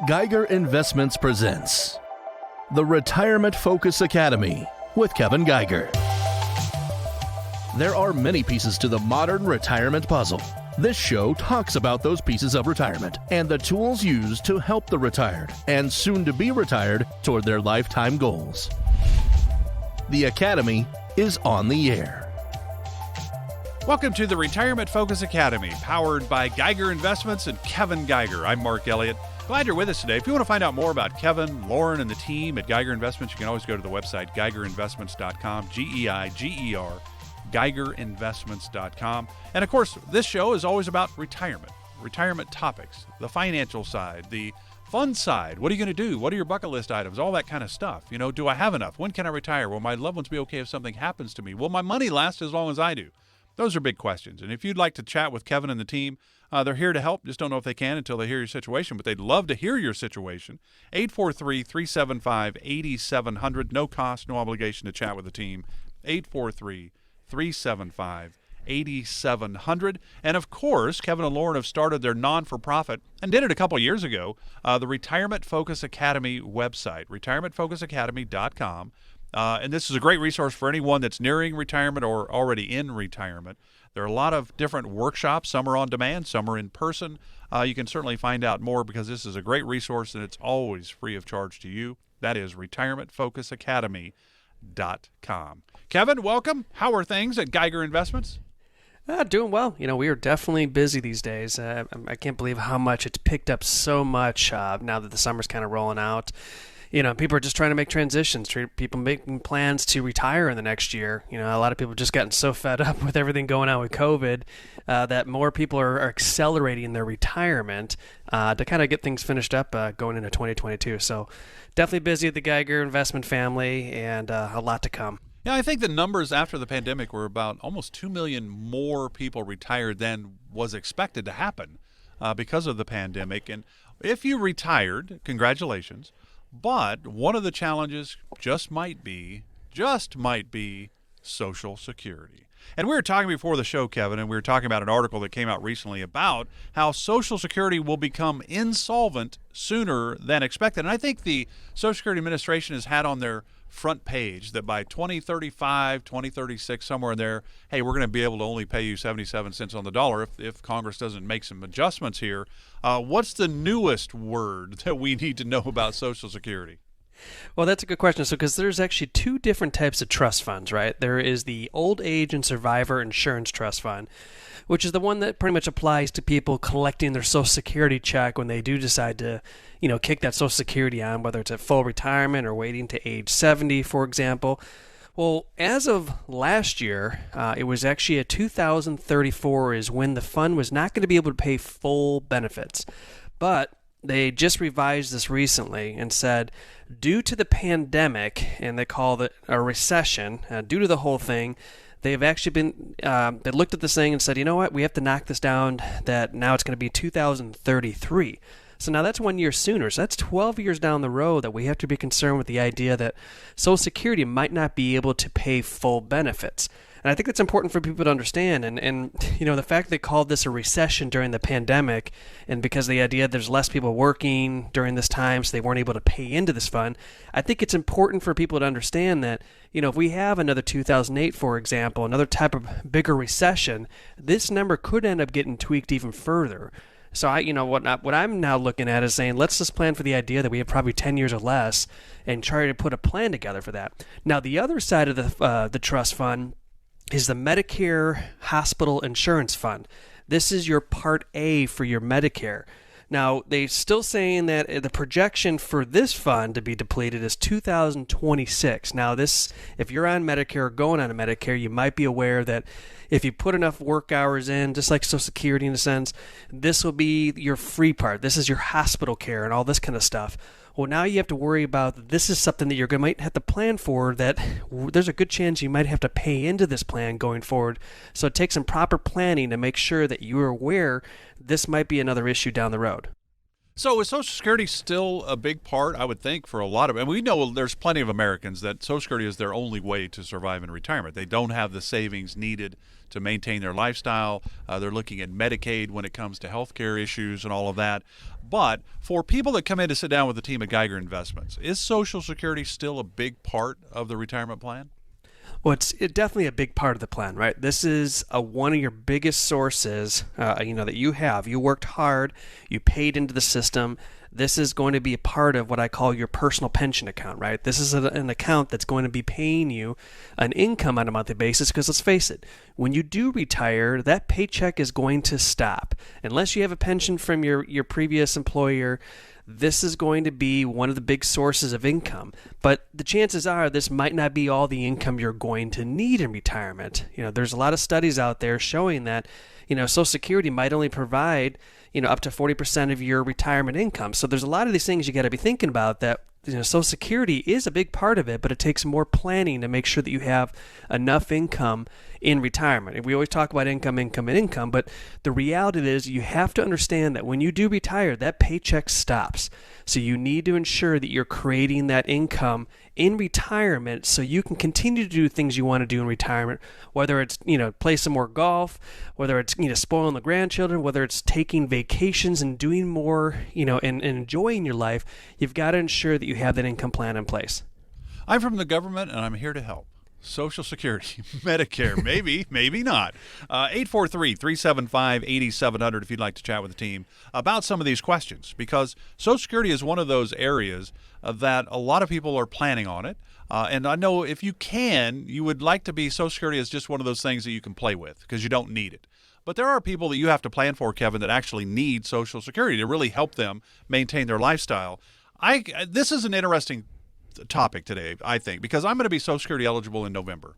Geiger Investments presents the Retirement Focus Academy with Kevin Geiger. There are many pieces to the modern retirement puzzle. This show talks about those pieces of retirement and the tools used to help the retired and soon to be retired toward their lifetime goals. The Academy is on the air. Welcome to the Retirement Focus Academy, powered by Geiger Investments and Kevin Geiger. I'm Mark Elliott. Glad you're with us today. If you want to find out more about Kevin, Lauren, and the team at Geiger Investments, you can always go to the website, geigerinvestments.com, G-E-I-G-E-R, geigerinvestments.com. And of course, this show is always about retirement topics, the financial side, the fun side. What are you going to do? What are your bucket list items? All that kind of stuff. You know, do I have enough? When can I retire? Will my loved ones be okay if something happens to me? Will my money last as long as I do? Those are big questions. And if you'd like to chat with Kevin and the team, they're here to help. Just don't know if they can until they hear your situation, but they'd love to hear your situation. 843-375-8700. No cost, no obligation to chat with the team. 843-375-8700. And of course, Kevin and Lauren have started their non-for-profit and did it a couple years ago, the Retirement Focus Academy website, retirementfocusacademy.com. And this is a great resource for anyone that's nearing retirement or already in retirement. There are a lot of different workshops. Some are on demand, some are in person. You can certainly find out more because this is a great resource and it's always free of charge to you. That is retirementfocusacademy.com. Kevin, welcome. How are things at Geiger Investments? Doing well. You know, we are definitely busy these days. I can't believe how much it's picked up so much now that the summer's kind of rolling out. You know, people are just trying to make transitions, people making plans to retire in the next year. You know, a lot of people have just gotten so fed up with everything going on with COVID that more people are accelerating their retirement to kind of get things finished up going into 2022. So definitely busy at the Geiger investment family and a lot to come. Yeah, I think the numbers after the pandemic were about almost 2 million more people retired than was expected to happen because of the pandemic. And if you retired, congratulations. But one of the challenges just might be Social Security. And we were talking before the show, Kevin, and we were talking about an article that came out recently about how Social Security will become insolvent sooner than expected. And I think the Social Security Administration has had on their front page that by 2035, 2036, somewhere in there, hey, we're going to be able to only pay you 77 cents on the dollar if Congress doesn't make some adjustments here. What's the newest word that we need to know about Social Security? Well, that's a good question. So, because there's actually two different types of trust funds, right? There is the Old Age and Survivor Insurance Trust Fund, which is the one that pretty much applies to people collecting their Social Security check when they do decide to, you know, kick that Social Security on, whether it's at full retirement or waiting to age 70, for example. Well, as of last year, it was actually at 2034 is when the fund was not going to be able to pay full benefits. But they just revised this recently and said, due to the pandemic, and they call it a recession, due to the whole thing, they've actually been, they looked at this thing and said, you know what, we have to knock this down, that now it's going to be 2033. So now that's 1 year sooner. So that's 12 years down the road that we have to be concerned with the idea that Social Security might not be able to pay full benefits. And I think that's important for people to understand. And you know, the fact they called this a recession during the pandemic, and because the idea there's less people working during this time, so they weren't able to pay into this fund, I think it's important for people to understand that, you know, if we have another 2008, for example, another type of bigger recession, this number could end up getting tweaked even further. So what I'm now looking at is saying, let's just plan for the idea that we have probably 10 years or less and try to put a plan together for that. Now, the other side of the trust fund is the Medicare Hospital Insurance Fund. This is your Part A for your Medicare. Now, they're still saying that the projection for this fund to be depleted is 2026. Now, this, if you're on Medicare or going on a Medicare, you might be aware that if you put enough work hours in, just like Social Security in a sense, this will be your free part. This is your hospital care and all this kind of stuff. Well, now you have to worry about this is something that you're might have to plan for, that there's a good chance you might have to pay into this plan going forward. So it takes some proper planning to make sure that you are aware this might be another issue down the road. So is Social Security still a big part, I would think, for a lot of, and we know there's plenty of Americans that Social Security is their only way to survive in retirement. They don't have the savings needed to maintain their lifestyle. They're looking at Medicaid when it comes to health care issues and all of that. But for people that come in to sit down with the team at Geiger Investments, is Social Security still a big part of the retirement plan? Well, it's definitely a big part of the plan, right? This is one of your biggest sources, that you have. You worked hard, you paid into the system. This is going to be a part of what I call your personal pension account, right? This is an account that's going to be paying you an income on a monthly basis because let's face it, when you do retire, that paycheck is going to stop. Unless you have a pension from your previous employer, this is going to be one of the big sources of income. But the chances are this might not be all the income you're going to need in retirement. There's a lot of studies out there showing that, Social Security might only provide, up to 40% of your retirement income. So there's a lot of these things you got to be thinking about that, Social Security is a big part of it, but it takes more planning to make sure that you have enough income in retirement. And we always talk about income, but the reality is you have to understand that when you do retire, that paycheck stops. So you need to ensure that you're creating that income in retirement so you can continue to do things you want to do in retirement, whether it's, play some more golf, whether it's, spoiling the grandchildren, whether it's taking vacations and doing more, and enjoying your life. You've got to ensure that you have that income plan in place. I'm from the government, and I'm here to help. Social Security, Medicare, maybe not. 843-375-8700 if you'd like to chat with the team about some of these questions, because Social Security is one of those areas that a lot of people are planning on it. And I know if you would like to be Social Security as just one of those things that you can play with because you don't need it. But there are people that you have to plan for, Kevin, that actually need Social Security to really help them maintain their lifestyle. This is an interesting topic today, I think, because I'm going to be Social Security eligible in November.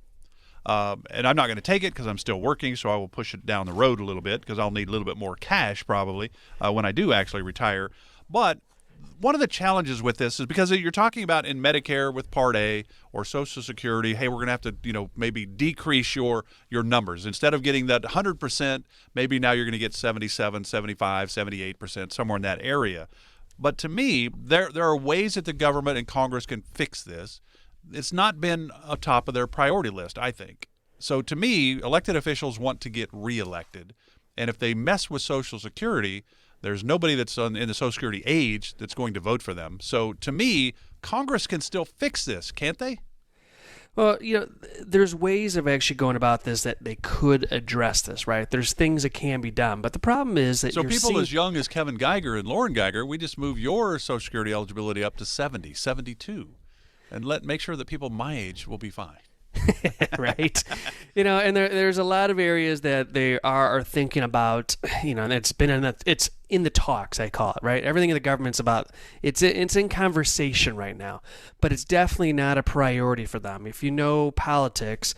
And I'm not going to take it because I'm still working, so I will push it down the road a little bit because I'll need a little bit more cash probably when I do actually retire. But one of the challenges with this is because you're talking about in Medicare with Part A or Social Security, hey, we're going to have to, maybe decrease your numbers. Instead of getting that 100%, maybe now you're going to get 77, 75, 78%, somewhere in that area. But to me, there are ways that the government and Congress can fix this. It's not been atop of their priority list, I think. So to me, elected officials want to get reelected. And if they mess with Social Security, there's nobody that's in the Social Security age that's going to vote for them. So to me, Congress can still fix this, can't they? Well, there's ways of actually going about this that they could address this, right? There's things that can be done. But the problem is that as young as Kevin Geiger and Lauren Geiger, we just move your Social Security eligibility up to 70, 72, and make sure that people my age will be fine. Right. And there's a lot of areas that they are thinking about, and it's in the talks, I call it, right? Everything in the government's about, it's in conversation right now, but it's definitely not a priority for them. If you know politics,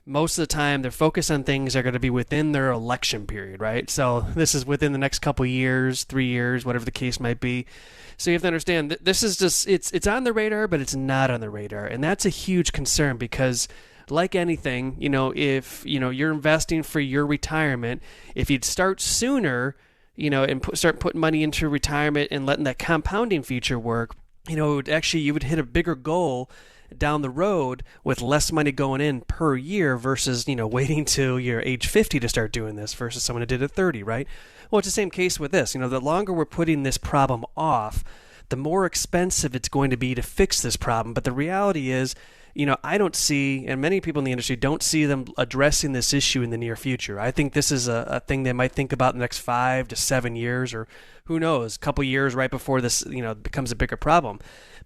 most of the time they're focused on things that are going to be within their election period, right? So this is within the next couple of years, 3 years, whatever the case might be. So you have to understand that this is just, it's on the radar, but it's not on the radar. And that's a huge concern because like anything, if, you're investing for your retirement, if you'd start sooner, and start putting money into retirement and letting that compounding feature work, you would hit a bigger goal down the road with less money going in per year versus, waiting till you're age 50 to start doing this versus someone who did it at 30, right? Well, it's the same case with this. The longer we're putting this problem off, the more expensive it's going to be to fix this problem. But the reality is, I don't see, and many people in the industry don't see them addressing this issue in the near future. I think this is a thing they might think about in the next 5 to 7 years, or who knows, a couple years right before this, becomes a bigger problem.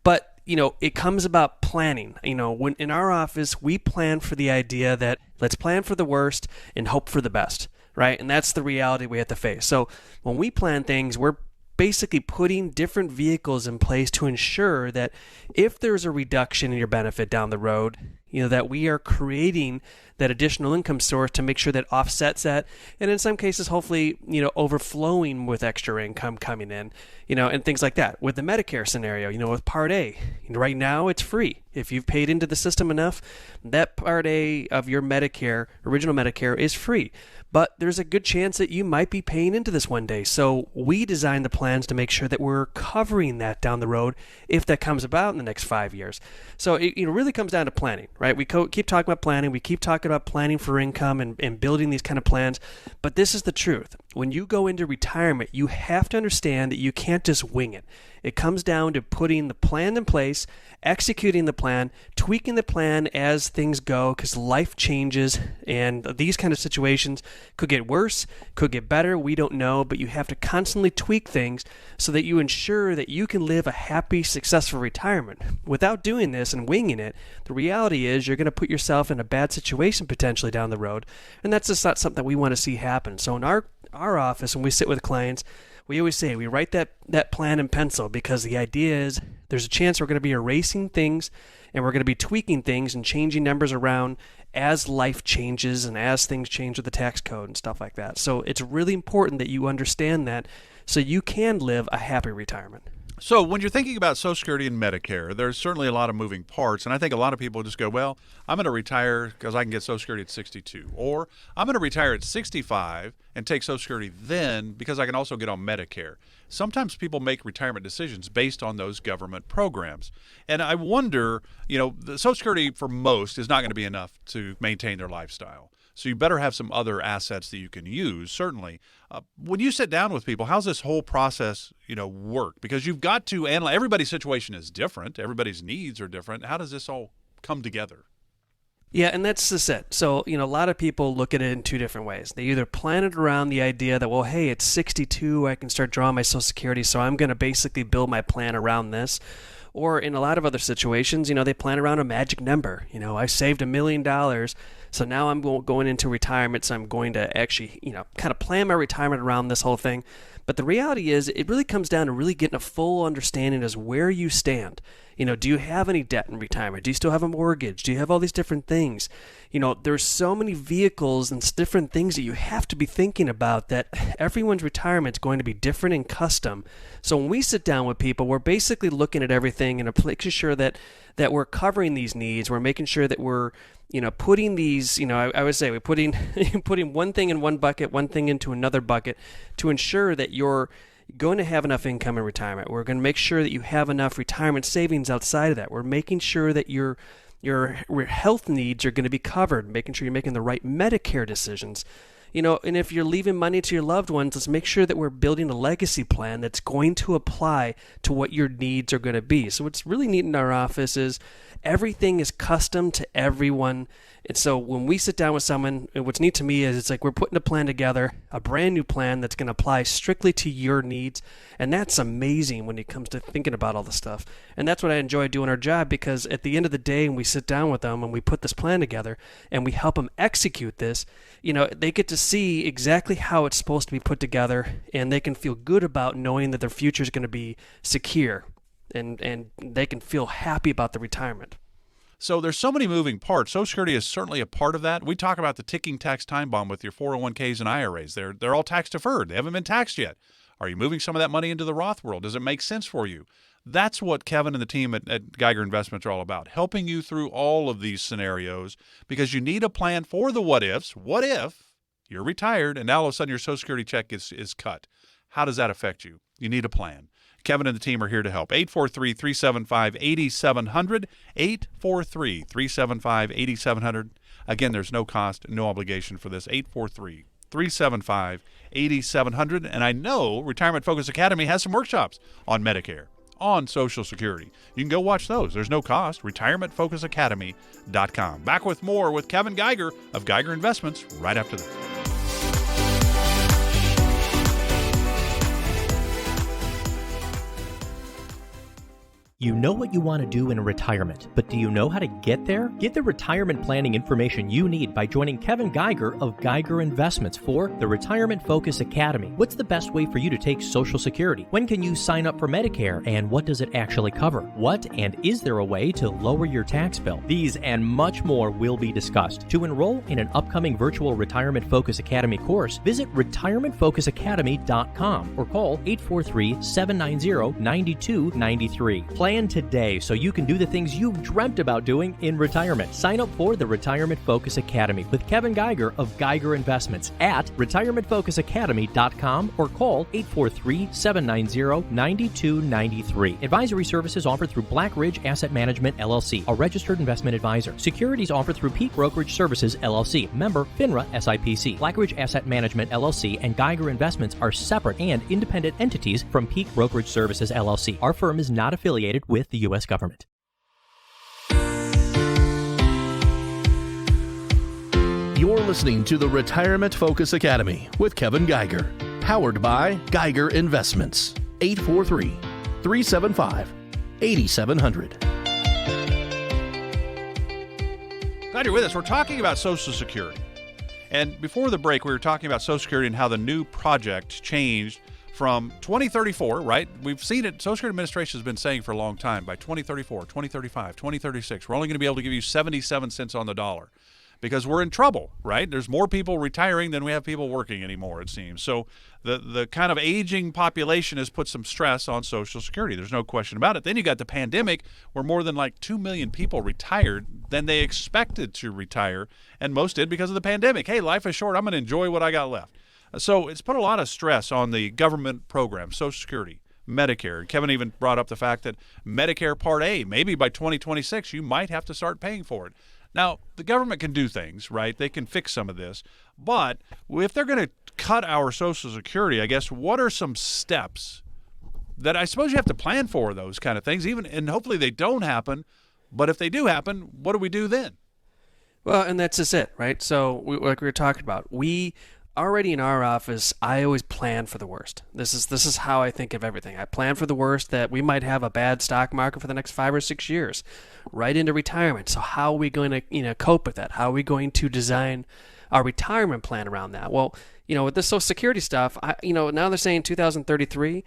But, it comes about planning. When in our office, we plan for the idea that let's plan for the worst and hope for the best, right? And that's the reality we have to face. So when we plan things, we're basically putting different vehicles in place to ensure that if there's a reduction in your benefit down the road, that we are creating that additional income source to make sure that offsets that. And in some cases, hopefully, overflowing with extra income coming in, and things like that. With the Medicare scenario, with Part A, right now it's free. If you've paid into the system enough, that Part A of your Medicare, original Medicare, is free. But there's a good chance that you might be paying into this one day. So we designed the plans to make sure that we're covering that down the road if that comes about in the next 5 years. So it really comes down to planning, right? We keep talking about planning. We keep talking about planning for income and building these kind of plans. But this is the truth. When you go into retirement, you have to understand that you can't just wing it. It comes down to putting the plan in place, executing the plan, tweaking the plan as things go, because life changes and these kind of situations could get worse, could get better. We don't know, but you have to constantly tweak things so that you ensure that you can live a happy, successful retirement. Without doing this and winging it, the reality is you're going to put yourself in a bad situation potentially down the road, and that's just not something that we want to see happen. So in our office, when we sit with clients, we always say we write that plan in pencil, because the idea is there's a chance we're going to be erasing things and we're going to be tweaking things and changing numbers around as life changes and as things change with the tax code and stuff like that. So it's really important that you understand that so you can live a happy retirement. So when you're thinking about Social Security and Medicare, there's certainly a lot of moving parts. And I think a lot of people just go, well, I'm going to retire because I can get Social Security at 62. Or I'm going to retire at 65 and take Social Security then because I can also get on Medicare. Sometimes people make retirement decisions based on those government programs. And I wonder, the Social Security for most is not going to be enough to maintain their lifestyle. So you better have some other assets that you can use, certainly. When you sit down with people, how's this whole process, work? Because you've got to analyze. Everybody's situation is different. Everybody's needs are different. How does this all come together? Yeah, and that's just it. So, a lot of people look at it in two different ways. They either plan it around the idea that, well, hey, it's 62, I can start drawing my Social Security, so I'm going to basically build my plan around this. Or in a lot of other situations, they plan around a magic number. I saved $1 million, so now I'm going into retirement, so I'm going to actually, kind of plan my retirement around this whole thing. But the reality is, it really comes down to really getting a full understanding as where you stand. Do you have any debt in retirement? Do you still have a mortgage? Do you have all these different things? There's so many vehicles and different things that you have to be thinking about that everyone's retirement is going to be different and custom. So when we sit down with people, we're basically looking at everything and making sure that we're covering these needs. We're making sure that we're putting these, I would say we're putting one thing in one bucket, one thing into another bucket to ensure that you're going to have enough income in retirement. We're going to make sure that you have enough retirement savings outside of that. We're making sure that your health needs are going to be covered, making sure you're making the right Medicare decisions. And if you're leaving money to your loved ones, let's make sure that we're building a legacy plan that's going to apply to what your needs are going to be. So what's really neat in our office is everything is custom to everyone. And so when we sit down with someone, what's neat to me is it's like we're putting a plan together, a brand new plan that's going to apply strictly to your needs. And that's amazing when it comes to thinking about all this stuff. And that's what I enjoy doing our job, because at the end of the day, when we sit down with them and we put this plan together and we help them execute this, they get to see exactly how it's supposed to be put together, and they can feel good about knowing that their future is going to be secure, and they can feel happy about the retirement. So there's so many moving parts. Social Security is certainly a part of that. We talk about the ticking tax time bomb with your 401ks and IRAs. They're all tax deferred. They haven't been taxed yet. Are you moving some of that money into the Roth world? Does it make sense for you? That's what Kevin and the team at Geiger Investments are all about, helping you through all of these scenarios, because you need a plan for the what ifs. What if you're retired and now all of a sudden your Social Security check is cut? How does that affect you? You need a plan. Kevin and the team are here to help. 843-375-8700, 843-375-8700. Again, there's no cost, no obligation for this. 843-375-8700. And I know Retirement Focus Academy has some workshops on Medicare, on Social Security. You can go watch those. There's no cost. RetirementFocusAcademy.com. Back with more with Kevin Geiger of Geiger Investments right after this. You know what you want to do in retirement, but do you know how to get there? Get the retirement planning information you need by joining Kevin Geiger of Geiger Investments for the Retirement Focus Academy. What's the best way for you to take Social Security? When can you sign up for Medicare, and what does it actually cover? What and is there a way to lower your tax bill? These and much more will be discussed. To enroll in an upcoming virtual Retirement Focus Academy course, visit retirementfocusacademy.com or call 843-790-9293. Plan today so you can do the things you've dreamt about doing in retirement. Sign up for the Retirement Focus Academy with Kevin Geiger of Geiger Investments at retirementfocusacademy.com or call 843-790-9293. Advisory services offered through Black Ridge Asset Management, LLC, a registered investment advisor. Securities offered through Peak Brokerage Services, LLC, member FINRA SIPC. Black Ridge Asset Management, LLC and Geiger Investments are separate and independent entities from Peak Brokerage Services, LLC. Our firm is not affiliated with the U.S. government. You're listening to the Retirement Focus Academy with Kevin Geiger, powered by Geiger Investments. 843-375-8700. Glad you're with us. We're talking about Social Security. And before the break, we were talking about Social Security and how the new project changed from 2034, right? We've seen it. Social Security Administration has been saying for a long time, by 2034, 2035, 2036, we're only going to be able to give you 77 cents on the dollar because we're in trouble, right? There's more people retiring than we have people working anymore, it seems. So the kind of aging population has put some stress on Social Security. There's no question about it. Then you got the pandemic where more than like 2 million people retired than they expected to retire, and most did because of the pandemic. Hey, life is short. I'm going to enjoy what I got left. So it's put a lot of stress on the government programs, Social Security, Medicare. Kevin even brought up the fact that Medicare Part A, maybe by 2026, you might have to start paying for it. Now, the government can do things, right? They can fix some of this. But if they're going to cut our Social Security, I guess, what are some steps that I suppose you have to plan for those kind of things, even, and hopefully they don't happen. But if they do happen, what do we do then? Well, and that's just it, right? So, like we were talking about, we already in our office, I always plan for the worst. This is how I think of everything. I plan for the worst, that we might have a bad stock market for the next 5 or 6 years, right into retirement. So how are we going to cope with that? How are we going to design our retirement plan around that? Well, with this Social Security stuff, now they're saying 2033.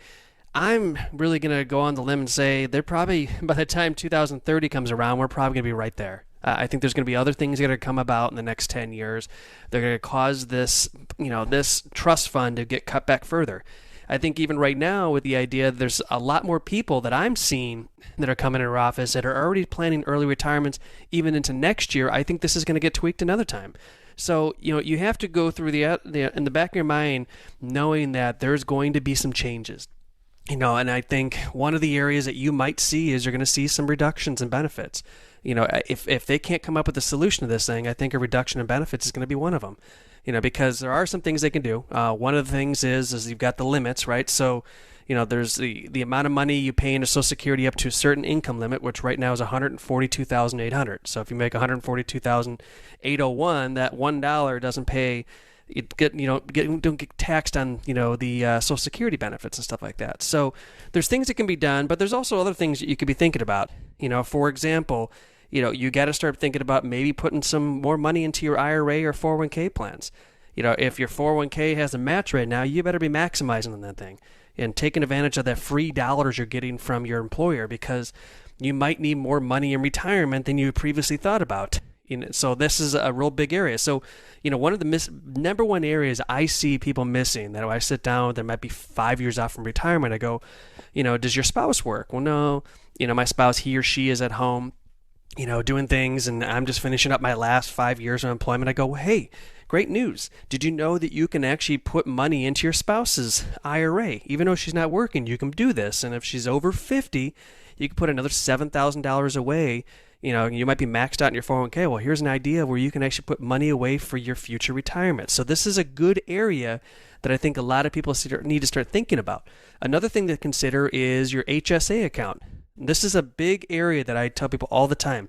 I'm really going to go on the limb and say they're probably, by the time 2030 comes around, we're probably going to be right there. I think there's going to be other things that are going to come about in the next 10 years. They're going to cause this, this trust fund to get cut back further. I think even right now with the idea there's a lot more people that I'm seeing that are coming in our office that are already planning early retirements even into next year. I think this is going to get tweaked another time. So, you have to go through in the back of your mind knowing that there's going to be some changes. And I think one of the areas that you might see is you're going to see some reductions in benefits. If they can't come up with a solution to this thing, I think a reduction in benefits is going to be one of them. Because there are some things they can do. One of the things is you've got the limits, right? So, there's the amount of money you pay into Social Security up to a certain income limit, which right now is $142,800. So if you make $142,801, that $1 doesn't pay. Don't get taxed on the Social Security benefits and stuff like that. So there's things that can be done, but there's also other things that you could be thinking about. For example, you got to start thinking about maybe putting some more money into your IRA or 401k plans. If your 401k has a match right now, you better be maximizing on that thing and taking advantage of that free dollars you're getting from your employer, because you might need more money in retirement than you previously thought about. So this is a real big area. So, one of the number one areas I see people missing, that I sit down, that might be 5 years out from retirement, I go, does your spouse work? Well, no. My spouse, he or she is at home, doing things, and I'm just finishing up my last 5 years of employment. I go, well, hey, great news. Did you know that you can actually put money into your spouse's IRA? Even though she's not working, you can do this. And if she's over 50, you can put another $7,000 away. You might be maxed out in your 401k. Well, here's an idea where you can actually put money away for your future retirement. So this is a good area that I think a lot of people need to start thinking about. Another thing to consider is your HSA account. This is a big area that I tell people all the time.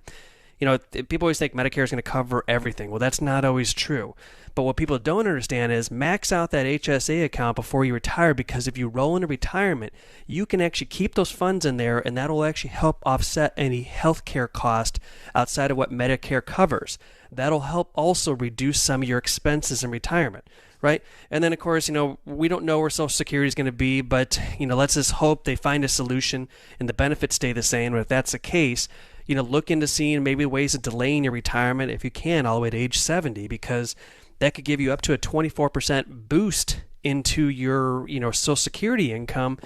People always think Medicare is going to cover everything. Well, that's not always true. But what people don't understand is max out that HSA account before you retire, because if you roll into retirement, you can actually keep those funds in there, and that will actually help offset any health care cost outside of what Medicare covers. That'll help also reduce some of your expenses in retirement, right? And then, of course, we don't know where Social Security is going to be, but, let's just hope they find a solution and the benefits stay the same. And if that's the case, look into seeing maybe ways of delaying your retirement if you can all the way to age 70, because that could give you up to a 24% boost into your, Social Security income,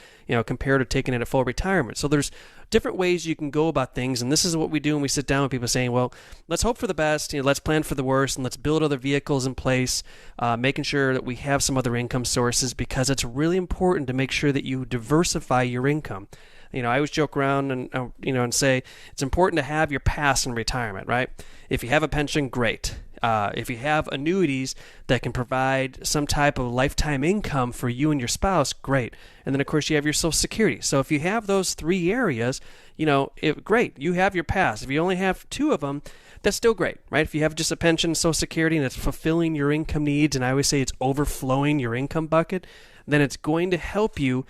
compared to taking it at full retirement. So there's different ways you can go about things, and this is what we do when we sit down with people saying, well, let's hope for the best, let's plan for the worst, and let's build other vehicles in place, making sure that we have some other income sources, because it's really important to make sure that you diversify your income. I always joke around and say it's important to have your past in retirement, right? If you have a pension, great. If you have annuities that can provide some type of lifetime income for you and your spouse, great. And then, of course, you have your Social Security. So if you have those three areas, great. You have your past. If you only have two of them, that's still great, right? If you have just a pension, Social Security, and it's fulfilling your income needs, and I always say it's overflowing your income bucket, then it's going to help you,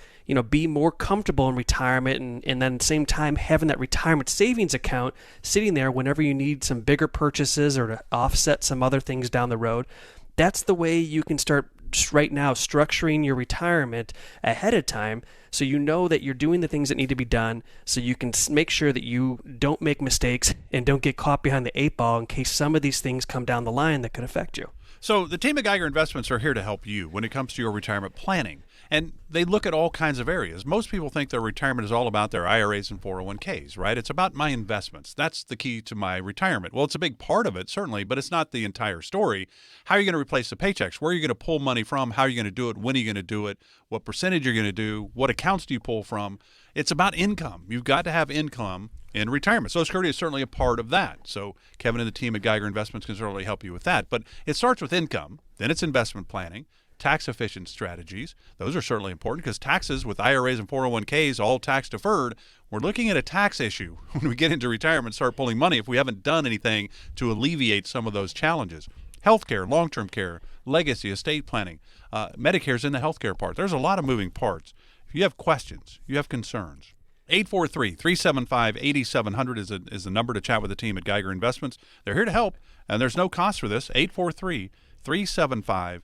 be more comfortable in retirement, and then at the same time having that retirement savings account sitting there whenever you need some bigger purchases or to offset some other things down the road. That's the way you can start right now structuring your retirement ahead of time, so you know that you're doing the things that need to be done, so you can make sure that you don't make mistakes and don't get caught behind the eight ball in case some of these things come down the line that could affect you. So the team at Geiger Investments are here to help you when it comes to your retirement planning. And they look at all kinds of areas. Most people think their retirement is all about their IRAs and 401ks, right? It's about my investments. That's the key to my retirement. Well, it's a big part of it, certainly, but it's not the entire story. How are you going to replace the paychecks? Where are you going to pull money from? How are you going to do it? When are you going to do it? What percentage you're going to do? What accounts do you pull from? It's about income. You've got to have income in retirement. Social Security is certainly a part of that. So Kevin and the team at Geiger Investments can certainly help you with that. But it starts with income, then it's investment planning, tax-efficient strategies. Those are certainly important because taxes with IRAs and 401ks, all tax deferred, we're looking at a tax issue when we get into retirement and start pulling money if we haven't done anything to alleviate some of those challenges. Healthcare, long-term care, legacy, estate planning, Medicare's in the healthcare part. There's a lot of moving parts. If you have questions, you have concerns, 843-375-8700 is the number to chat with the team at Geiger Investments. They're here to help, and there's no cost for this. 843-375-8700.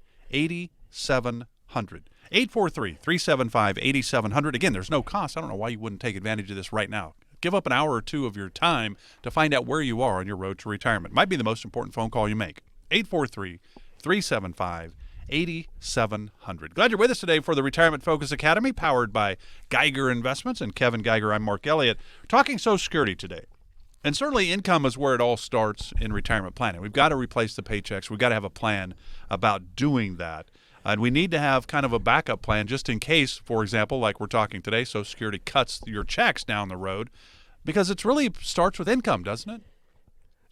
843-375-8700. Again, there's no cost. I don't know why you wouldn't take advantage of this right now. Give up an hour or two of your time to find out where you are on your road to retirement. Might be the most important phone call you make. 843-375-8700. Glad you're with us today for the Retirement Focus Academy, powered by Geiger Investments and Kevin Geiger. I'm Mark Elliott. We're talking Social Security today. And certainly income is where it all starts in retirement planning. We've got to replace the paychecks. We've got to have a plan about doing that. And we need to have kind of a backup plan just in case, for example, like we're talking today, Social Security cuts your checks down the road, because it really starts with income, doesn't it?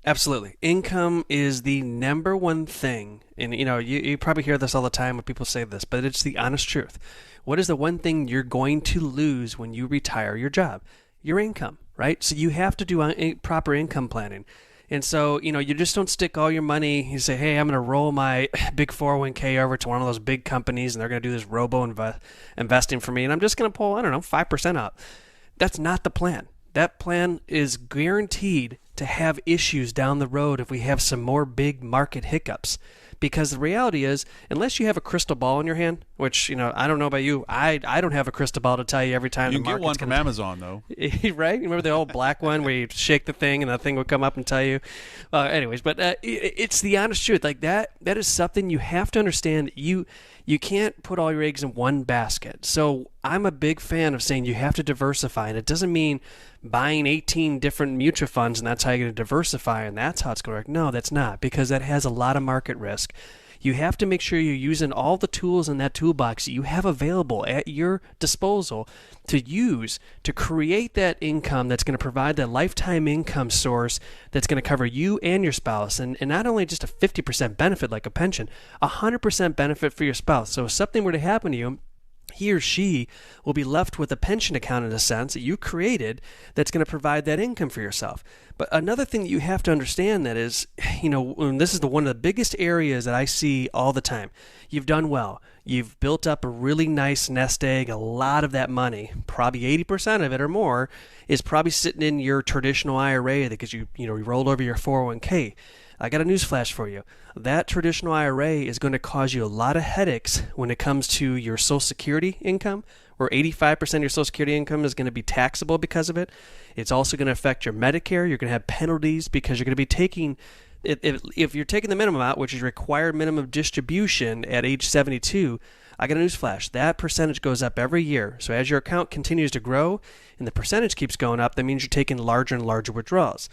Absolutely. Income is the number one thing. And, you probably hear this all the time when people say this, but it's the honest truth. What is the one thing you're going to lose when you retire your job? Your income, right? So you have to do proper income planning. And so, you just don't stick all your money. You say, hey, I'm going to roll my big 401k over to one of those big companies, and they're going to do this investing for me, and I'm just going to pull, 5% out. That's not the plan. That plan is guaranteed to have issues down the road if we have some more big market hiccups. Because the reality is, unless you have a crystal ball in your hand, which, I don't know about you, I don't have a crystal ball to tell you every time you the can market's get one from Amazon, though. Right? You remember the old black one where you shake the thing and the thing would come up and tell you? It's the honest truth. Like that is something you have to understand. You can't put all your eggs in one basket. So I'm a big fan of saying you have to diversify. And it doesn't mean buying 18 different mutual funds and that's how you're going to diversify and that's how it's going to work. No, that's not, because that has a lot of market risk. You have to make sure you're using all the tools in that toolbox that you have available at your disposal to use to create that income that's going to provide that lifetime income source that's going to cover you and your spouse. And not only just a 50% benefit like a pension, 100% benefit for your spouse. So if something were to happen to you, he or she will be left with a pension account in a sense that you created that's going to provide that income for yourself. But another thing that you have to understand that is, this is one of the biggest areas that I see all the time. You've done well. You've built up a really nice nest egg. A lot of that money, probably 80% of it or more, is probably sitting in your traditional IRA because you rolled over your 401k. I got a newsflash for you. That traditional IRA is going to cause you a lot of headaches when it comes to your Social Security income, where 85% of your Social Security income is going to be taxable because of it. It's also going to affect your Medicare. You're going to have penalties because you're going to be taking, if you're taking the minimum out, which is required minimum distribution at age 72, I got a newsflash. That percentage goes up every year. So as your account continues to grow and the percentage keeps going up, that means you're taking larger and larger withdrawals.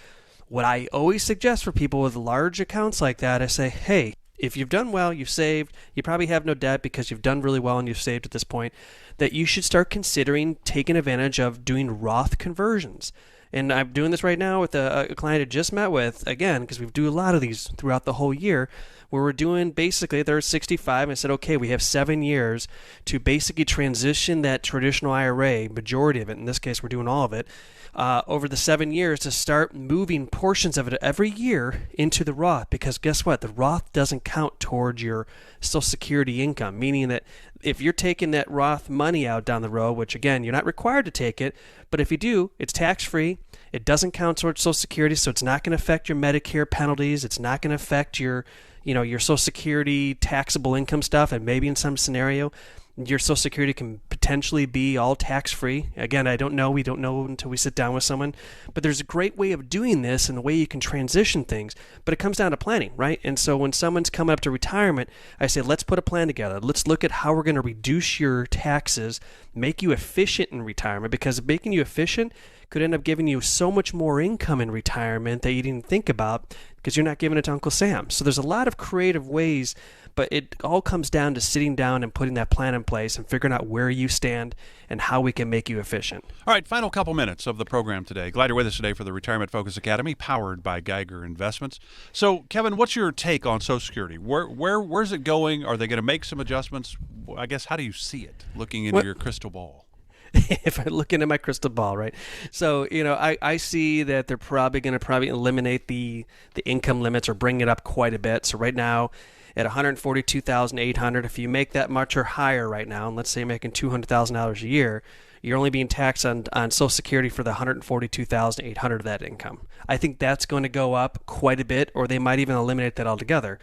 What I always suggest for people with large accounts like that, I say, hey, if you've done well, you've saved, you probably have no debt because you've done really well and you've saved at this point, that you should start considering taking advantage of doing Roth conversions. And I'm doing this right now with a client I just met with, again, because we do a lot of these throughout the whole year, where we're doing basically, they're 65, and I said, okay, we have 7 years to basically transition that traditional IRA, majority of it, in this case we're doing all of it, over the 7 years to start moving portions of it every year into the Roth, because guess what? The Roth doesn't count towards your Social Security income, meaning that if you're taking that Roth money out down the road, which again, you're not required to take it, but if you do, it's tax-free. It doesn't count towards Social Security, so it's not going to affect your Medicare penalties. It's not going to affect your Social Security taxable income stuff, and maybe in some scenario, your Social Security can potentially be all tax-free. Again, I don't know. We don't know until we sit down with someone. But there's a great way of doing this and the way you can transition things. But it comes down to planning, right? And so when someone's coming up to retirement, I say, let's put a plan together. Let's look at how we're going to reduce your taxes, make you efficient in retirement, because making you efficient could end up giving you so much more income in retirement that you didn't think about because you're not giving it to Uncle Sam. So there's a lot of creative ways, but it all comes down to sitting down and putting that plan in place and figuring out where you stand and how we can make you efficient. All right, final couple minutes of the program today. Glad you're with us today for the Retirement Focus Academy, powered by Geiger Investments. So, Kevin, what's your take on Social Security? Where's it going? Are they going to make some adjustments? I guess, how do you see it looking into your crystal ball? If I look into my crystal ball, right? So, I see that they're probably going to eliminate the income limits or bring it up quite a bit. So right now, at $142,800, if you make that much or higher right now, and let's say you're making $200,000 a year, you're only being taxed on Social Security for the $142,800 of that income. I think that's going to go up quite a bit, or they might even eliminate that altogether.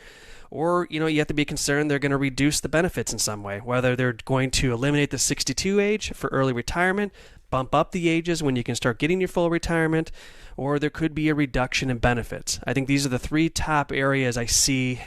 Or, you have to be concerned they're going to reduce the benefits in some way, whether they're going to eliminate the 62 age for early retirement, bump up the ages when you can start getting your full retirement, or there could be a reduction in benefits. I think these are the three top areas I see,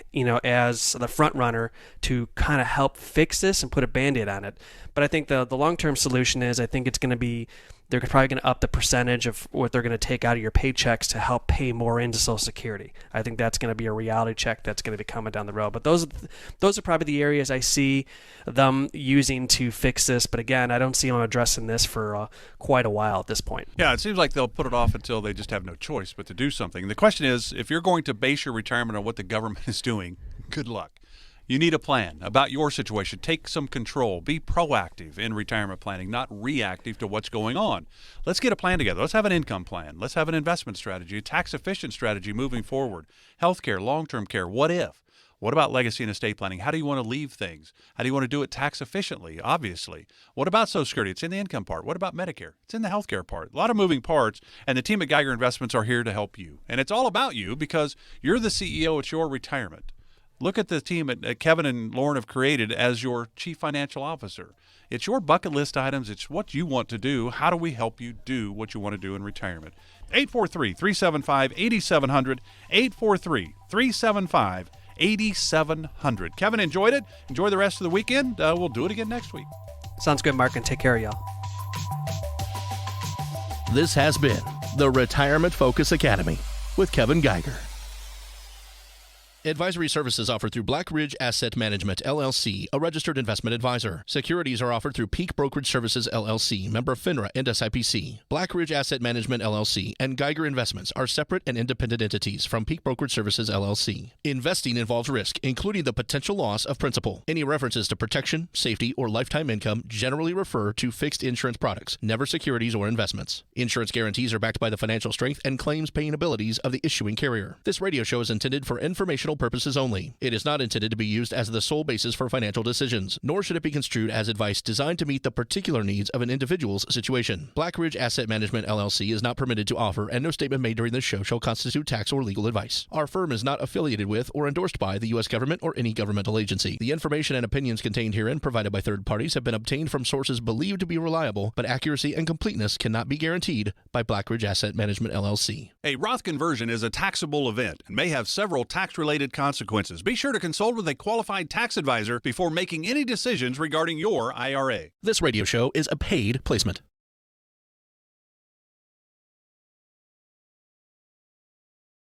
as the front runner to kind of help fix this and put a Band-Aid on it. But I think the long-term solution is, I think it's going to be, they're probably going to up the percentage of what they're going to take out of your paychecks to help pay more into Social Security. I think that's going to be a reality check that's going to be coming down the road. But those are probably the areas I see them using to fix this. But again, I don't see them addressing this for quite a while at this point. Yeah, it seems like they'll put it off until they just have no choice but to do something. The question is, if you're going to base your retirement on what the government is doing, good luck. You need a plan about your situation. Take some control. Be proactive in retirement planning, not reactive to what's going on. Let's get a plan together. Let's have an income plan. Let's have an investment strategy, a tax-efficient strategy moving forward. Healthcare, long-term care, what if? What about legacy and estate planning? How do you want to leave things? How do you want to do it tax efficiently, obviously? What about Social Security? It's in the income part. What about Medicare? It's in the healthcare part. A lot of moving parts, and the team at Geiger Investments are here to help you. And it's all about you because you're the CEO. It's your retirement. Look at the team that Kevin and Lauren have created as your chief financial officer. It's your bucket list items. It's what you want to do. How do we help you do what you want to do in retirement? 843-375-8700, 843-375-8700. Kevin, enjoyed it. Enjoy the rest of the weekend. We'll do it again next week. Sounds good, Mark, and take care of y'all. This has been the Retirement Focus Academy with Kevin Geiger. Advisory services offered through Black Ridge Asset Management, LLC, a registered investment advisor. Securities are offered through Peak Brokerage Services, LLC, member FINRA and SIPC. Black Ridge Asset Management, LLC, and Geiger Investments are separate and independent entities from Peak Brokerage Services, LLC. Investing involves risk, including the potential loss of principal. Any references to protection, safety, or lifetime income generally refer to fixed insurance products, never securities or investments. Insurance guarantees are backed by the financial strength and claims paying abilities of the issuing carrier. This radio show is intended for informational purposes only. It is not intended to be used as the sole basis for financial decisions, nor should it be construed as advice designed to meet the particular needs of an individual's situation. Black Ridge Asset Management, LLC is not permitted to offer, and no statement made during this show shall constitute tax or legal advice. Our firm is not affiliated with or endorsed by the U.S. government or any governmental agency. The information and opinions contained herein provided by third parties have been obtained from sources believed to be reliable, but accuracy and completeness cannot be guaranteed by Black Ridge Asset Management, LLC. A Roth conversion is a taxable event and may have several tax-related consequences. Be sure to consult with a qualified tax advisor before making any decisions regarding your IRA. This radio show is a paid placement.